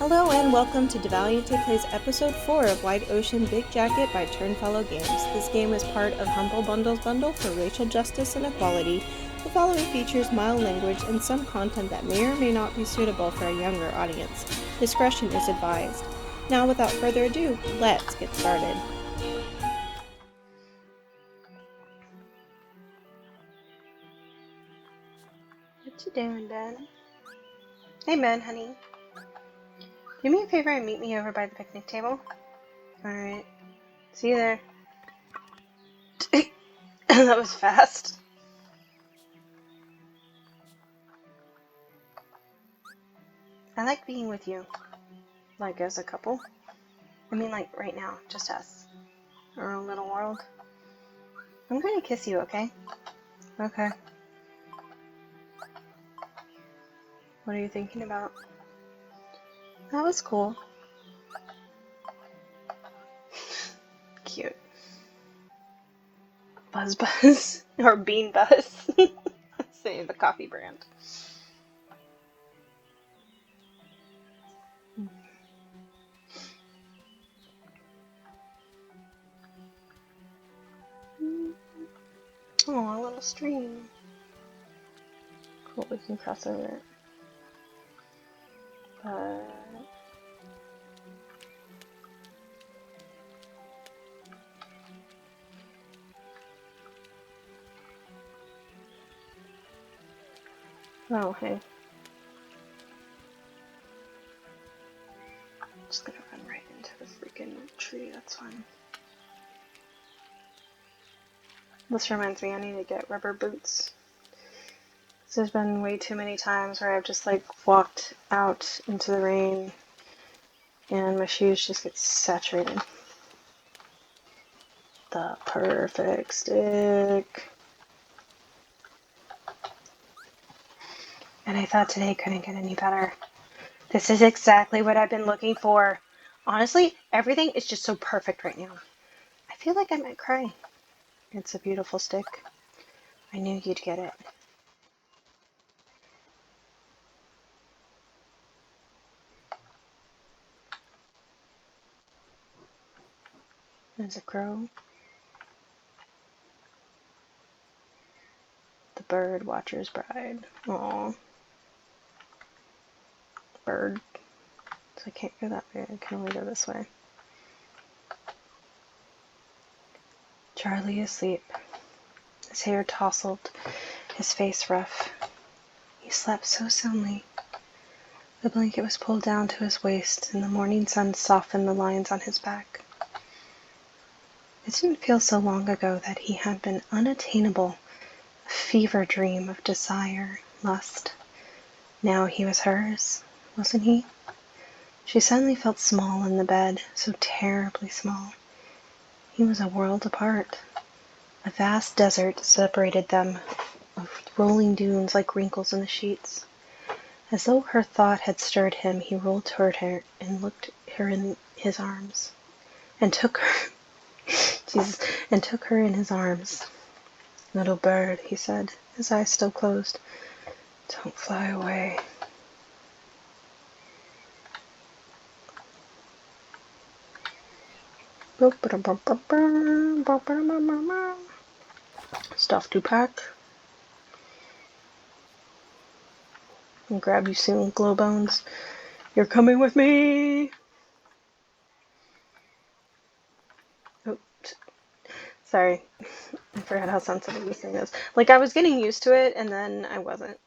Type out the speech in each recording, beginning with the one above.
Hello and welcome to deValiante Plays Episode 4 of White Ocean Big Jacket by Turnfellow Games. This game is part of Humble Bundle's bundle for racial justice and equality. The following features mild language and some content that may or may not be suitable for a younger audience. Discretion is advised. Now without further ado, let's get started. What you doing, Ben? Hey, Ben, honey. Do me a favor and meet me over by the picnic table? Alright. See you there. That was fast. I like being with you. Like as a couple. I mean like right now, just us. Our own little world. I'm gonna kiss you, okay? Okay. What are you thinking about? That was cool. Cute. Buzz Buzz. Or Bean Buzz. Say the coffee brand. Oh, a little stream. Cool, we can cross over it. Oh, hey. I'm just gonna run right into the freaking tree, that's fine. This reminds me, I need to get rubber boots. There's been way too many times where I've just like walked out into the rain and my shoes just get saturated. The perfect stick. And I thought today couldn't get any better. This is exactly what I've been looking for. Honestly, everything is just so perfect right now. I feel like I might cry. It's a beautiful stick. I knew you'd get it. There's a crow. The bird watcher's bride. Aww. Bird. So I can't go that way. I can only go this way. Charlie asleep. His hair tousled, his face rough. He slept so soundly. The blanket was pulled down to his waist, and the morning sun softened the lines on his back. It didn't feel so long ago that he had been unattainable, a fever dream of desire, lust. Now he was hers, wasn't he? She suddenly felt small in the bed, so terribly small. He was a world apart. A vast desert separated them, of rolling dunes like wrinkles in the sheets. As though her thought had stirred him, he rolled toward her and looked her in his arms, and took her, and took her in his arms. Little bird, he said, his eyes still closed, don't fly away. Stuff to pack. And grab you soon, glow bones. You're coming with me! Oops. Sorry. I forgot how sensitive this thing is. Like, I was getting used to it, and then I wasn't.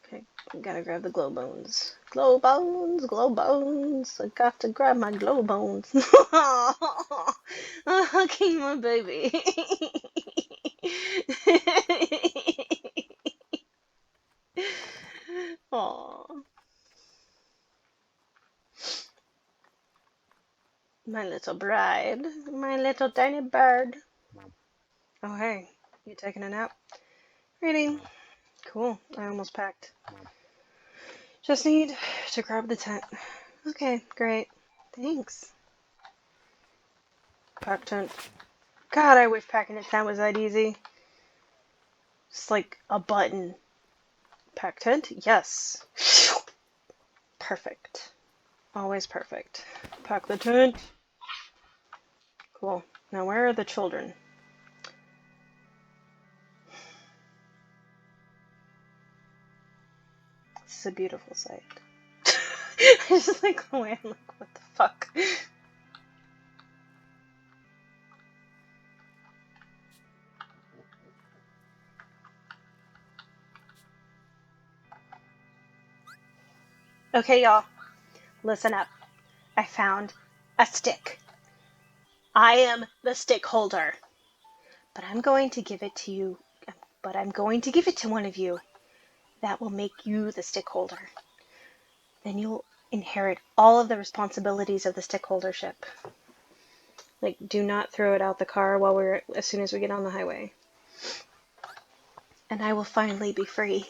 Okay, gotta grab the glow bones. Glow bones, glow bones. I got to grab my glow bones. I'm hugging my baby. Aww. My little bride. My little tiny bird. Oh, hey. You taking a nap? Reading. Cool. I almost packed. Just need to grab the tent. Okay, great. Thanks. Pack tent. God, I wish packing a tent was that easy. Just like a button. Pack tent? Yes. Perfect. Always perfect. Pack the tent. Cool. Now where are the children? This is a beautiful sight. I just like the way I'm like, what the fuck? Okay, y'all. Listen up. I found a stick. I am the stick holder. But I'm going to give it to you. But I'm going to give it to one of you. That will make you the stick holder. Then you'll inherit all of the responsibilities of the stick holdership. Like, do not throw it out the car as soon as we get on the highway. And I will finally be free.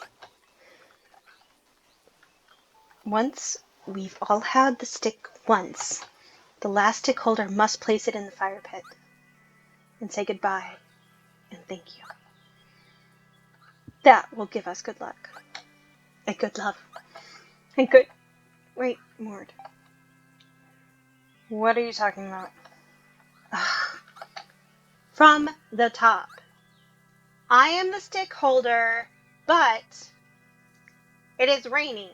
Once we've all had the stick once, the last stick holder must place it in the fire pit and say goodbye and thank you. That will give us good luck and good love and good... Wait, Mord. What are you talking about? From the top. I am the stick holder, but it is raining.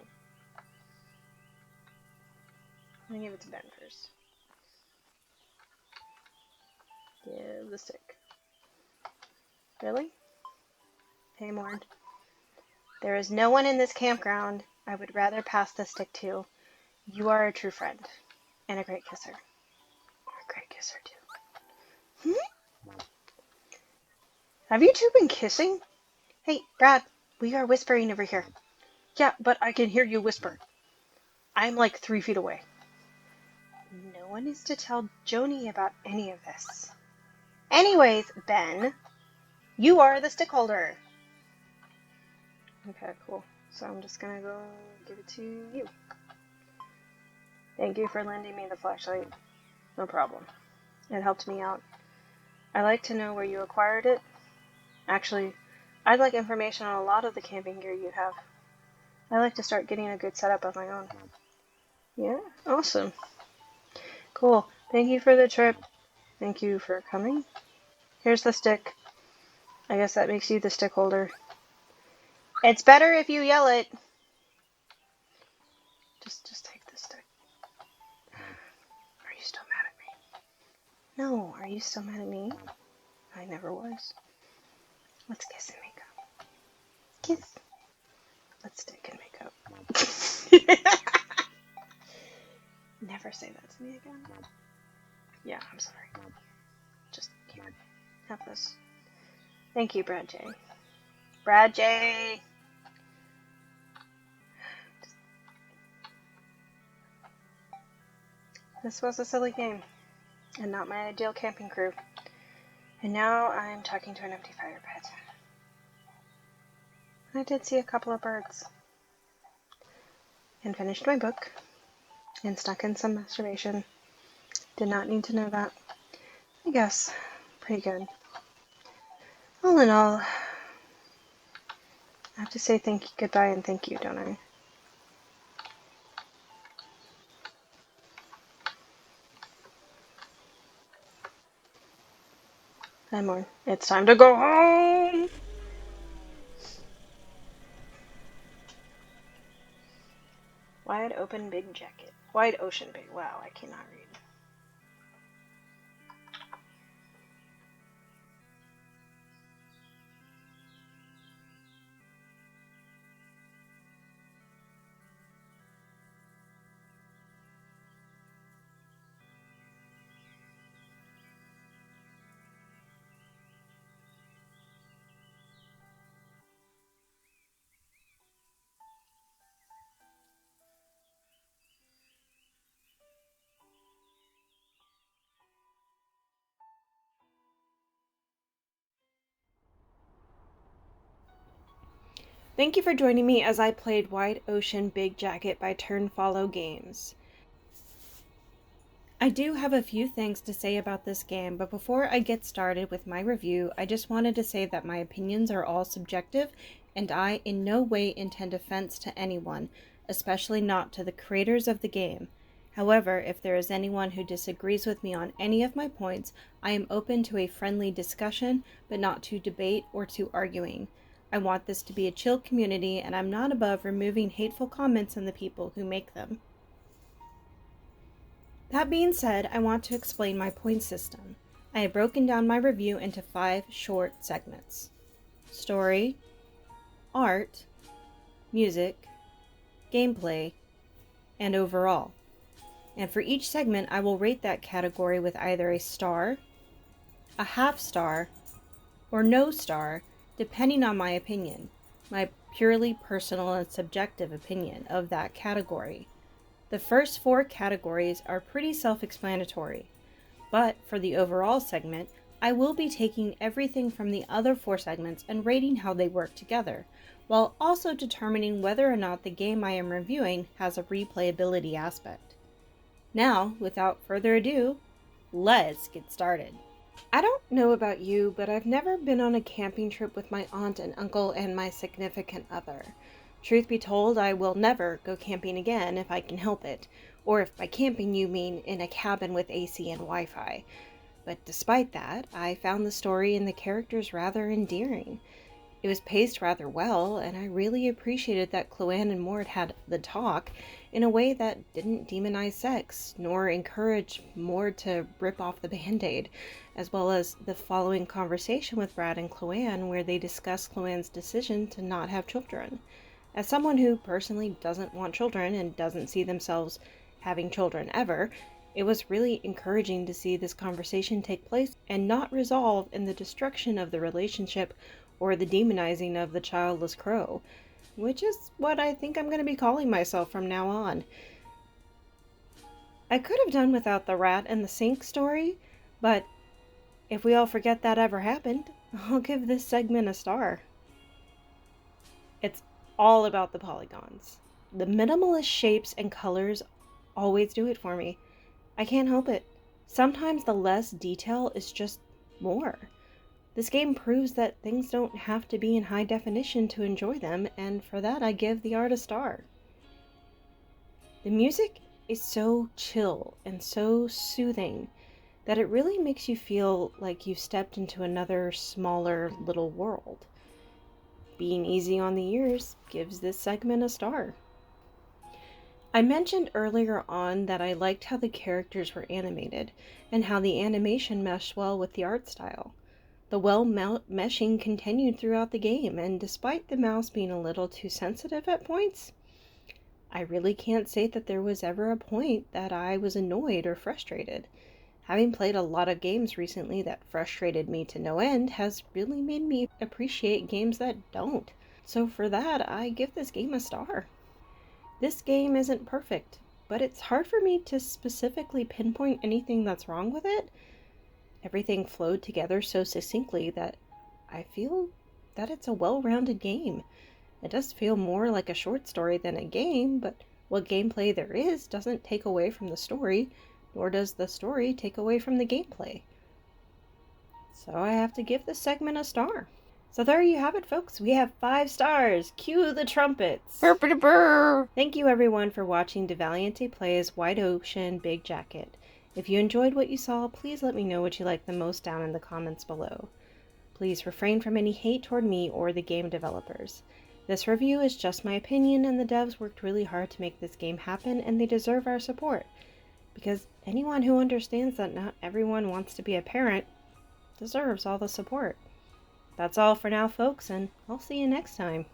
I'm gonna give it to Ben first. Give the stick. Really? Hey, Mord. There is no one in this campground I would rather pass the stick to. You are a true friend. And a great kisser. You're a great kisser, too. Have you two been kissing? Hey, Brad, we are whispering over here. Yeah, but I can hear you whisper. I'm like 3 feet away. No one is to tell Joni about any of this. Anyways, Ben, you are the stick holder. Okay, cool. So I'm just gonna go give it to you. Thank you for lending me the flashlight. No problem. It helped me out. I'd like to know where you acquired it. Actually, I'd like information on a lot of the camping gear you have. I like to start getting a good setup of my own. Yeah? Awesome. Cool. Thank you for the trip. Thank you for coming. Here's the stick. I guess that makes you the stick holder. It's better if you yell it. Just take the stick. Are you still mad at me? No, are you still mad at me? I never was. Let's kiss and make up. Kiss. Let's stick and make up. Never say that to me again. Yeah, I'm sorry. Just here. Have this. Thank you, Brad J. Brad J. This was a silly game, and not my ideal camping crew. And now I'm talking to an empty fire pit. I did see a couple of birds. And finished my book. And snuck in some masturbation. Did not need to know that. I guess. Pretty good. All in all, I have to say goodbye and thank you, don't I? Hi, Morn. It's time to go home! Wide open big jacket. Wide ocean big. Wow, I cannot read. Thank you for joining me as I played Wide Ocean Big Jacket by Turn Follow Games. I do have a few things to say about this game, but before I get started with my review, I just wanted to say that my opinions are all subjective, and I in no way intend offense to anyone, especially not to the creators of the game. However, if there is anyone who disagrees with me on any of my points, I am open to a friendly discussion, but not to debate or to arguing. I want this to be a chill community, and I'm not above removing hateful comments on the people who make them. That being said, I want to explain my point system. I have broken down my review into 5 short segments: story, art, music, gameplay, and overall. And for each segment, I will rate that category with either a star, a half star, or no star, depending on my opinion, my purely personal and subjective opinion of that category. The first 4 categories are pretty self-explanatory, but for the overall segment, I will be taking everything from the other 4 segments and rating how they work together, while also determining whether or not the game I am reviewing has a replayability aspect. Now, without further ado, let's get started. I don't know about you, but I've never been on a camping trip with my aunt and uncle and my significant other. Truth be told, I will never go camping again if I can help it, or if by camping you mean in a cabin with AC and Wi-Fi. But despite that, I found the story and the characters rather endearing. It was paced rather well, and I really appreciated that Chloanne and Mort had the talk in a way that didn't demonize sex, nor encourage Mort to rip off the Band-Aid, as well as the following conversation with Brad and Chloanne where they discuss Chloanne's decision to not have children. As someone who personally doesn't want children and doesn't see themselves having children ever, it was really encouraging to see this conversation take place and not resolve in the destruction of the relationship or the demonizing of the childless crow, which is what I think I'm going to be calling myself from now on. I could have done without the rat and the sink story, but if we all forget that ever happened, I'll give this segment a star. It's all about the polygons. The minimalist shapes and colors always do it for me. I can't help it. Sometimes the less detail is just more. This game proves that things don't have to be in high definition to enjoy them, and for that I give the art a star. The music is so chill and so soothing that it really makes you feel like you've stepped into another smaller little world. Being easy on the ears gives this segment a star. I mentioned earlier on that I liked how the characters were animated and how the animation meshed well with the art style. The meshing continued throughout the game, and despite the mouse being a little too sensitive at points, I really can't say that there was ever a point that I was annoyed or frustrated. Having played a lot of games recently that frustrated me to no end has really made me appreciate games that don't. So for that, I give this game a star. This game isn't perfect, but it's hard for me to specifically pinpoint anything that's wrong with it. Everything flowed together so succinctly that I feel that it's a well-rounded game. It does feel more like a short story than a game, but what gameplay there is doesn't take away from the story, nor does the story take away from the gameplay. So I have to give this segment a star. So there you have it, folks. We have 5 stars. Cue the trumpets. Burr, burr, burr. Thank you everyone for watching deValiante Plays White Ocean Big Jacket. If you enjoyed what you saw, please let me know what you liked the most down in the comments below. Please refrain from any hate toward me or the game developers. This review is just my opinion, and the devs worked really hard to make this game happen, and they deserve our support. Because anyone who understands that not everyone wants to be a parent deserves all the support. That's all for now, folks, and I'll see you next time.